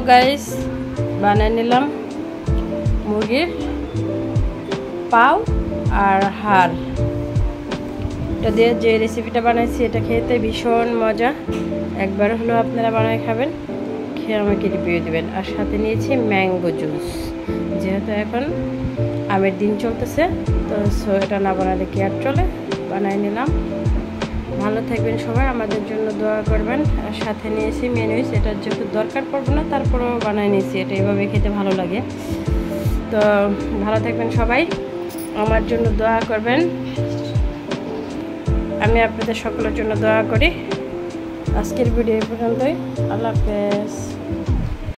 Guys, বানিয়ে নিলাম মুরগির পাও আর হাড়। এটা দিয়ে যে রেসিপিটা বানাইছি এটা খেতে ভীষণ মজা। একবার হলো আপনারা বানায় খাবেন, খেয়ে আমাকে রিভিউ দেবেন। আর সাথে নিয়েছি ম্যাঙ্গো জুস, যেহেতু এখন আমের দিন চলতেছে, তো এটা না বানালে কি আর চলে, বানাই নিলাম। ভালো থাকবেন সবাই, আমাদের জন্য দোয়া করবেন। আর সাথে নিয়েছি মেনুইস, এটা যেহেতু দরকার পড়বে না তারপরেও বানাই নিয়েছি, এটা এইভাবে খেতে ভালো লাগে। তো ভালো থাকবেন সবাই, আমার জন্য দোয়া করবেন। আমি আপনাদের সকলের জন্য দোয়া করি। আজকের ভিডিও এই পর্যন্তই। আল্লাহ হাফেজ।